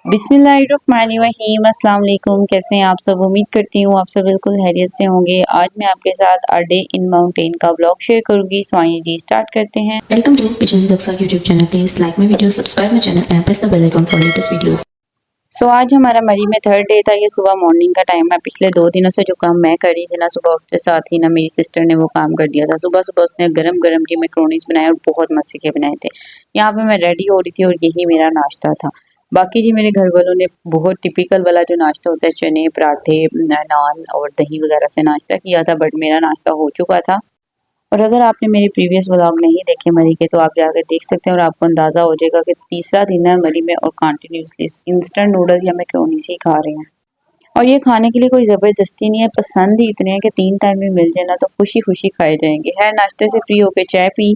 बिस्मिल्लाहिर्रहमानिर्रहीम। अस्सलाम वालेकुम। कैसे हैं आप सब? उम्मीद करती हूँ आप सब बिल्कुल खैरियत से होंगे। आज मैं आपके साथ अ डे इन माउंटेन का ब्लॉग शेयर करूंगी। सो आइए जी स्टार्ट करते हैं। Welcome to Pigeon Daksa YouTube channel. Please like my video, subscribe my channel and press the bell icon for latest videos. सो आज हमारा मरी में थर्ड डे था। ये सुबह मॉर्निंग का टाइम है। पिछले 2 दिनों से जो काम मैं कर रही थी ना, सुबह उठते साथ ही ना मेरी सिस्टर ने वो काम कर दिया था। सुबह सुबह उसने गरम गरम जी मैक्रोनीस बनाए और बहुत मजे के बनाए थे। यहाँ पे मैं रेडी हो रही थी और यही मेरा नाश्ता था। बाकी जी मेरे घर वालों ने बहुत टिपिकल वाला जो नाश्ता होता है, चने पराठे नान और दही वगैरह से नाश्ता किया था, बट मेरा नाश्ता हो चुका था। और अगर आपने मेरे प्रीवियस व्लॉग नहीं देखे मरी के, तो आप जाकर देख सकते हैं और आपको अंदाज़ा हो जाएगा कि तीसरा दिन है मरी में और कंटिन्यूसली इंस्टेंट नूडल्स या मैक्रोनीस ही खा रहे हैं। और ये खाने के लिए कोई ज़बरदस्ती नहीं है, पसंद ही इतने हैं कि 3 टाइम में मिल जाए ना तो खुशी खुशी खाए जाएंगे। खैर नाश्ते से फ्री होकर चाय पी।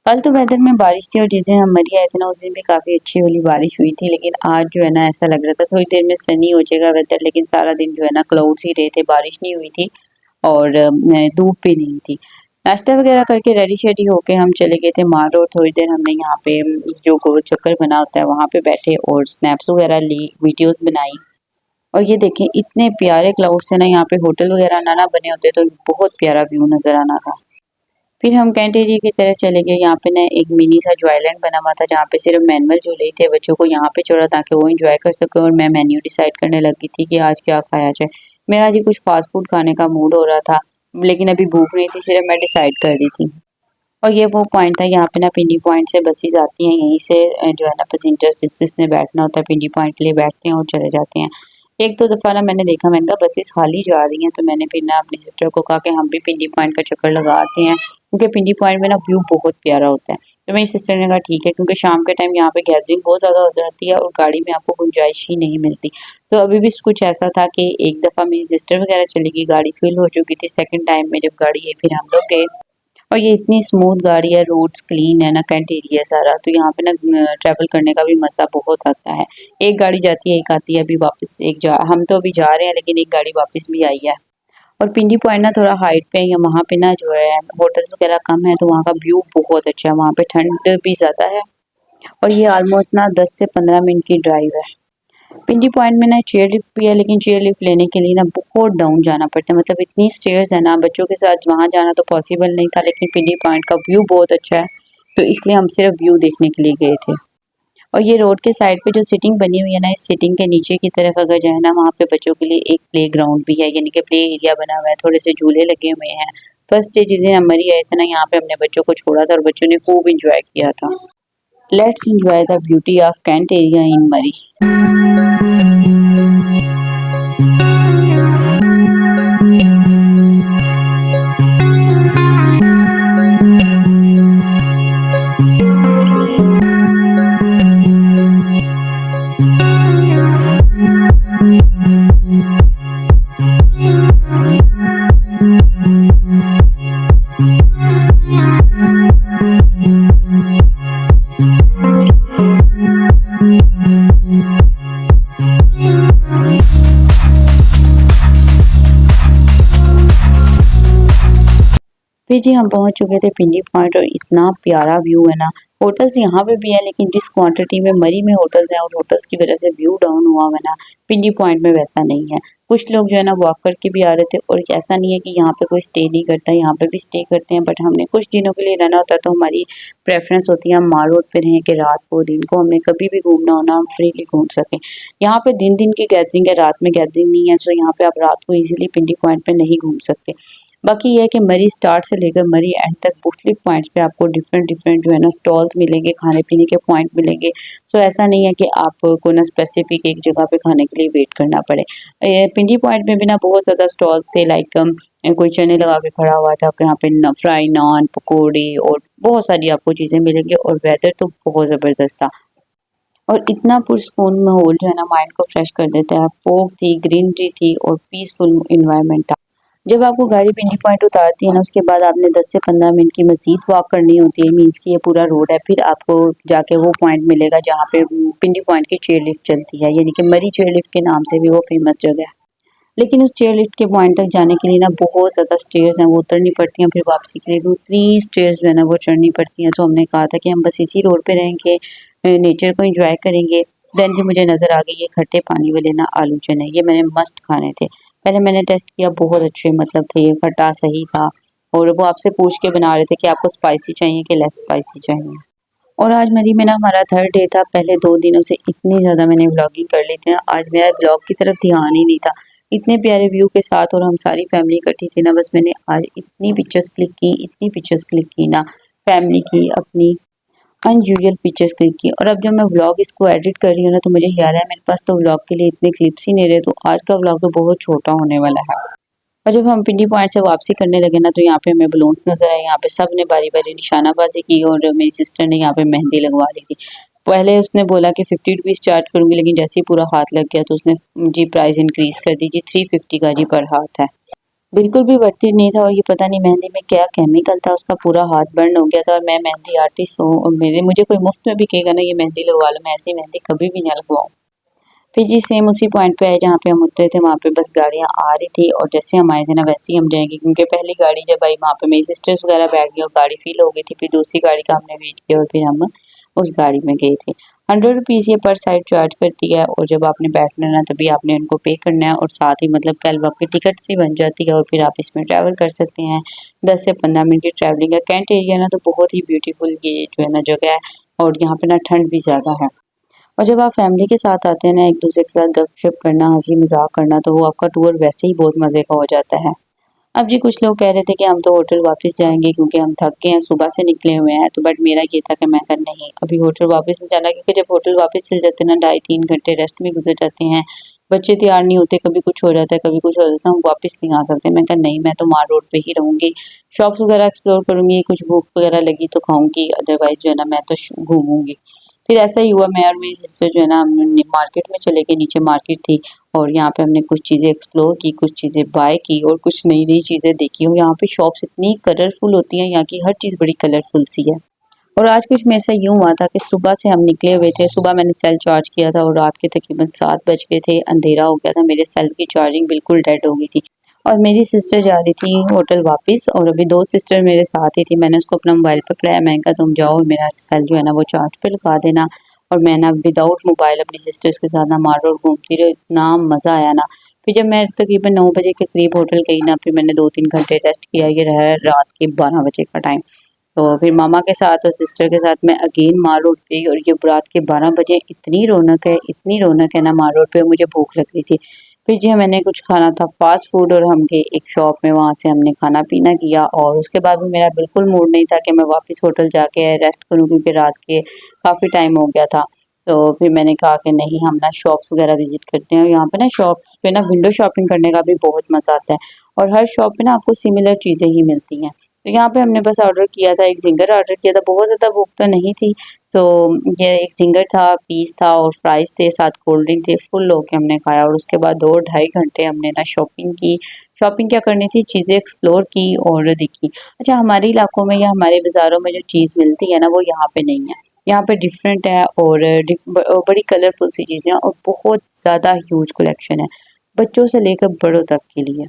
कल तो वेदर में बारिश थी और जिस दिन हम मरी आए थे ना, उस दिन भी काफ़ी अच्छी वाली बारिश हुई थी, लेकिन आज जो है ना ऐसा लग रहा था थोड़ी देर में सनी हो जाएगा वेदर, लेकिन सारा दिन जो है ना क्लाउड्स ही रहे थे, बारिश नहीं हुई थी और धूप भी नहीं थी। नाश्ता वगैरह करके रेडी शेडी होके हम चले गए थे माल रोड। थोड़ी देर हमने यहाँ पे जो गोल चक्कर बना होता है वहाँ पे बैठे और स्नैप्स वगैरह ली, वीडियोस बनाई। और ये देखें इतने प्यारे क्लाउड्स है ना, यहाँ पे होटल वगैरह ना बने होते तो बहुत प्यारा व्यू नज़र आना था। फिर हम कैंट एरिया की तरफ चले गए। यहाँ पे ना एक मिनी सा जो आइलैंड बना हुआ था, जहाँ पे सिर्फ मैनुअल झूले थे, बच्चों को यहाँ पे छोड़ा ताकि वो एंजॉय कर सके। और मैं मेन्यू डिसाइड करने लगी थी कि आज क्या खाया जाए। मेरा जी कुछ फास्ट फूड खाने का मूड हो रहा था, लेकिन अभी भूख नहीं थी, सिर्फ मैं डिसाइड कर रही थी। और ये वो पॉइंट था, यहाँ पे ना पिंडी पॉइंट से बसेस आती हैं, यहीं से जो है ना पैसेंजर्स जिसने बैठना होता है पिंडी पॉइंट के लिए बैठते हैं और चले जाते हैं। एक दो दफ़ा ना मैंने देखा, मैंने कहा बसेस खाली जा रही हैं, तो मैंने फिर ना अपनी सिस्टर को कहा कि हम भी पिंडी पॉइंट का चक्कर लगा आते हैं, क्योंकि पिंडी पॉइंट में ना व्यू बहुत प्यारा होता है। तो मेरी सिस्टर ने कहा ठीक है, क्योंकि शाम के टाइम यहाँ पे गैदरिंग बहुत ज़्यादा हो जाती है और गाड़ी में आपको गुंजाइश ही नहीं मिलती। तो अभी भी कुछ ऐसा था कि एक दफ़ा मेरी सिस्टर वगैरह चली गई, गाड़ी फिल हो चुकी थी। सेकेंड टाइम में जब गाड़ी है फिर हम लोग गए। और ये इतनी स्मूथ गाड़ी है, रोड्स क्लीन है ना, कैंट एरिया सारा, तो यहाँ पे ना ट्रैवल करने का भी मज़ा बहुत आता है। एक गाड़ी जाती है एक आती है, अभी वापस एक जा हम तो अभी जा रहे हैं, लेकिन एक गाड़ी वापस भी आई है। और पिंडी पॉइंट ना थोड़ा हाइट पे है, या वहाँ पे ना जो है होटल्स वगैरह कम है, तो वहाँ का व्यू बहुत अच्छा है। वहाँ पे ठंड भी ज़्यादा है और ये ऑलमोस्ट ना 10 से 15 मिनट की ड्राइव है। पिंडी पॉइंट में ना चेयर लिफ्ट भी है, लेकिन चेयर लिफ्ट लेने के लिए ना बहुत डाउन जाना पड़ता है, मतलब इतनी स्टेयर्स है ना, बच्चों के साथ वहाँ जाना तो पॉसिबल नहीं था। लेकिन पिंडी पॉइंट का व्यू बहुत अच्छा है, तो इसलिए हम सिर्फ व्यू देखने के लिए गए थे। और ये रोड के साइड पे जो सिटिंग बनी हुई है ना, इस सिटिंग के नीचे की तरफ अगर जाए ना, वहाँ पे बच्चों के लिए एक प्ले ग्राउंड भी है, यानी कि प्ले एरिया बना हुआ है, थोड़े से झूले लगे हुए हैं। फर्स्ट डे जिस दिन हम मरी आए थे ना, यहाँ पे हमने बच्चों को छोड़ा था और बच्चों ने खूब इंजॉय किया था। Let's enjoy the beauty of Kent area in Murray. फिर जी हम पहुंच चुके थे पिंडी पॉइंट और इतना प्यारा व्यू है ना। होटल्स यहाँ पे भी है, लेकिन जिस क्वांटिटी में मरी में होटल्स हैं और होटल्स की वजह से व्यू डाउन हुआ है ना, पिंडी पॉइंट में वैसा नहीं है। कुछ लोग जो है ना वॉक करके भी आ रहे थे, और ऐसा नहीं है कि यहाँ पे कोई स्टे नहीं करता, यहाँ पे भी स्टे करते हैं, बट हमने कुछ दिनों के लिए रहना होता है, तो हमारी प्रेफरेंस होती है हम माल रोड पे रहें कि रात को दिन को हमने कभी भी घूमना हो ना, हम फ्रीली घूम सकें। यहाँ पे दिन दिन की गैदरिंग है, रात में गैदरिंग नहीं है, सो यहाँ पे आप रात को ईजिली पिंडी पॉइंट पे नहीं घूम सकते। बाकी ये है कि मरी स्टार्ट से लेकर मरी एंड तक मुख्तलिफ पॉइंट्स पे आपको डिफरेंट डिफरेंट जो है ना स्टॉल्स मिलेंगे, खाने पीने के पॉइंट मिलेंगे। सो ऐसा नहीं है कि आपको ना स्पेसिफिक एक जगह पे खाने के लिए वेट करना पड़े। पिंडी पॉइंट में भी ना बहुत ज़्यादा स्टॉल्स थे, लाइक कोई चने लगा के खड़ा हुआ था, आपके यहाँ पे फ्राई नान, पकौड़े और बहुत सारी आपको चीज़ें मिलेंगी। और वेदर तो बहुत ज़बरदस्त था और इतना पुरसकून माहौल जो है ना माइंड को फ्रेश कर देता है। फोग थी, ग्रीनरी थी और पीसफुल इन्वायरमेंट था। जब आपको गाड़ी पिंडी पॉइंट उतारती है ना, उसके बाद आपने 10 से 15 मिनट की मज़ीद वॉक करनी होती है, मीन्स कि ये पूरा रोड है। फिर आपको जाके वो पॉइंट मिलेगा जहाँ पे पिंडी पॉइंट की चेयर लिफ्ट चलती है, यानी कि मरी चेयर लिफ्ट के नाम से भी वो फेमस जगह है। लेकिन उस चेयर लिफ्ट के पॉइंट तक जाने के लिए ना बहुत ज़्यादा स्टेयर्स हैं, वो उतरनी पड़ती हैं। फिर वापसी के लिए भी उतनी स्टेयर्स जो है ना वो चढ़नी पड़ती हैं। तो हमने कहा था कि हम बस इसी रोड पे रहेंगे, नेचर को एंजॉय करेंगे देन जी मुझे नज़र आ गई ये खट्टे पानी वाले ना आलू चने, ये मैंने मस्ट खाने थे। पहले मैंने टेस्ट किया, बहुत अच्छे मतलब थे, ये खट्टा सही था और वो आपसे पूछ के बना रहे थे कि आपको स्पाइसी चाहिए कि लेस स्पाइसी चाहिए। और आज मरी में ना हमारा थर्ड डे था। पहले 2 दिनों से इतनी ज़्यादा मैंने व्लॉगिंग कर ली थी ना, आज मेरा व्लॉग की तरफ ध्यान ही नहीं था। इतने प्यारे व्यू के साथ और हम सारी फैमिली इकट्ठी थी ना, बस मैंने आज इतनी पिक्चर्स क्लिक की, इतनी पिक्चर्स क्लिक की ना, फैमिली की, अपनी अनयूजुअल पिक्चर्स क्लिक की। और अब जब मैं व्लॉग इसको एडिट कर रही हूँ ना, तो मुझे याद है मेरे पास तो व्लॉग के लिए इतने क्लिप्स ही नहीं रहे, तो आज का व्लॉग तो बहुत छोटा होने वाला है। और जब हम पिंडी पॉइंट से वापसी करने लगे ना, तो यहाँ पे हमें बलून नज़र आए, यहाँ पे सब ने बारी-बारी निशानाबाजी की और मेरी सिस्टर ने यहाँ पे मेहंदी लगवा ली थी। पहले उसने बोला कि 50 रुपीज़ चार्ज करूँगी, लेकिन जैसे ही पूरा हाथ लग गया तो उसने जी प्राइस इंक्रीज़ कर दी जी, 350 का जी पर हाथ है। बिल्कुल भी वर्थ इट नहीं था और ये पता नहीं मेहंदी में क्या केमिकल था, उसका पूरा हाथ बर्न हो गया था। और मैं मेहंदी आर्टिस्ट हूँ और मुझे कोई मुफ्त में भी कहेगा ना ये मेहंदी लगवा लो, मैं ऐसी मेहंदी कभी भी ना लगवाऊँ। फिर जी सेम उसी पॉइंट पे आए जहाँ पे हम उतरे थे, वहाँ पे बस गाड़ियाँ आ रही थी और जैसे हम आए थे ना वैसे ही हम जाएंगे, क्योंकि पहली गाड़ी जब आई वहाँ पे मेरी सिस्टर्स वगैरह बैठ गई और गाड़ी फील हो गई थी। फिर दूसरी गाड़ी का हमने वेट किया और फिर हम उस गाड़ी में गए थे। 100 रुपीज़ ये पर साइड चार्ज करती है और जब आपने बैठना है ना तभी आपने उनको पे करना है और साथ ही मतलब कल आपकी टिकट सी बन जाती है और फिर आप इसमें ट्रैवल कर सकते हैं। 10 से 15 मिनट की ट्रैवलिंग है। कैंट एरिया ना तो बहुत ही ब्यूटीफुल ये जो है ना जगह है और यहाँ पे ना ठंड भी ज़्यादा है। और जब आप फैमिली के साथ आते हैं ना, एक दूसरे के साथ गपशप करना, हंसी मजाक करना, तो वो आपका टूर वैसे ही बहुत मज़े का हो जाता है। अब जी कुछ लोग कह रहे थे कि हम तो होटल वापस जाएंगे क्योंकि हम थक गए हैं, सुबह से निकले हुए हैं। तो बट मेरा ये था कि मैं कर नहीं, अभी होटल वापस नहीं जाना, क्योंकि जब होटल वापस चल जाते हैं ना 2.5-3 घंटे रेस्ट में गुजर जाते हैं। बच्चे तैयार नहीं होते, कभी कुछ हो जाता है, कभी कुछ हो जाता है, हम वापस नहीं आ सकते। मैं कहा नहीं, मैं तो माल रोड पे ही रहूंगी, शॉप्स वगैरह एक्सप्लोर करूंगी, कुछ भूख वगैरह लगी तो खाऊंगी, अदरवाइज जो है ना मैं तो घूमूंगी। फिर ऐसा ही हुआ, मैं और मेरी सिस्टर जो है ना हमने मार्केट में चले गए, नीचे मार्केट थी और यहाँ पे हमने कुछ चीज़ें एक्सप्लोर की, कुछ चीज़ें बाय की और कुछ नई नई चीज़ें देखी। और यहाँ पे शॉप्स इतनी कलरफुल होती हैं, यहाँ की हर चीज़ बड़ी कलरफुल सी है। और आज कुछ मेरे से यूँ हुआ था कि सुबह से हम निकले हुए थे, सुबह मैंने सेल चार्ज किया था और रात के तकरीबन 7 बज गए थे, अंधेरा हो गया था, मेरे सेल की चार्जिंग बिल्कुल डेड हो गई थी। और मेरी सिस्टर जा रही थी होटल वापस और अभी 2 सिस्टर मेरे साथ ही थी। मैंने उसको अपना मोबाइल पकड़ाया, मैंने कहा तुम जाओ मेरा सेल जो है ना वो चार्ज पे लगा देना। और मैं ना विदाउट मोबाइल अपनी सिस्टर्स के साथ ना मार रोड घूमती रही, इतना मज़ा आया ना। फिर जब मैं तकरीबन 9 बजे के करीब होटल गई ना, फिर मैंने 2-3 घंटे रेस्ट किया, ये रहा रात के 12 बजे का टाइम। तो फिर मामा के साथ और सिस्टर के साथ मैं अगेन माल रोड पे, और ये रात के 12 बजे इतनी रौनक है, इतनी रौनक है ना माल रोड पे, मुझे भूख लग रही थी। फिर जी मैंने कुछ खाना था फास्ट फूड और हम गए एक शॉप में, वहाँ से हमने खाना पीना किया और उसके बाद भी मेरा बिल्कुल मूड नहीं था कि मैं वापस होटल जाके रेस्ट करूँ, क्योंकि रात के काफ़ी टाइम हो गया था। तो फिर मैंने कहा कि नहीं, हम ना शॉप्स वगैरह विजिट करते हैं। और यहाँ पे ना शॉप पे ना विंडो शॉपिंग करने का भी बहुत मज़ा आता है और हर शॉप पे ना आपको सिमिलर चीज़ें ही मिलती हैं। तो यहाँ पे हमने बस ऑर्डर किया था, एक ज़िंगर ऑर्डर किया था, बहुत ज़्यादा भूख तो नहीं थी। तो ये एक ज़िंगर था, पीस था और फ्राइज़ थे, साथ कोल्ड ड्रिंक थे, फुल होके हमने खाया और उसके बाद 2 ढाई घंटे हमने ना शॉपिंग की। शॉपिंग क्या करनी थी, चीज़ें एक्सप्लोर की और देखी। अच्छा, हमारे इलाकों में या हमारे बाज़ारों में जो चीज़ मिलती है ना, वो यहाँ पे नहीं है। यहाँ पे डिफरेंट है और बड़ी कलरफुल सी चीज़ें हैं और बहुत ज़्यादा ह्यूज कलेक्शन है, बच्चों से लेकर बड़ों तक के लिए।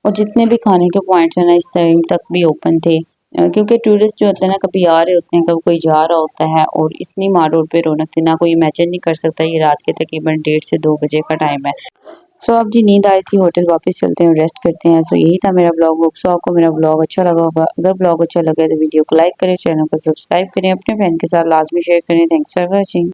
और जितने भी खाने के पॉइंट्स हैं ना इस टाइम तक भी ओपन थे, क्योंकि टूरिस्ट जो होते हैं ना कभी आ रहे होते हैं, कभी कोई जा रहा होता है और इतनी मार रोड पे रौनक थी ना, कोई इमेजिन नहीं कर सकता। ये रात के तकरीबन 1:30 से 2 बजे का टाइम है। सो अब जी नींद आई थी, होटल वापस चलते हैं, रेस्ट करते हैं। सो यही था मेरा ब्लॉग। होप सो आपको मेरा ब्लॉग अच्छा लगा होगा। अगर ब्लॉग अच्छा लगे तो वीडियो को लाइक करें, चैनल को सब्सक्राइब करें, अपने फ्रेंड के साथ लाजमी शेयर करें। Thanks for watching.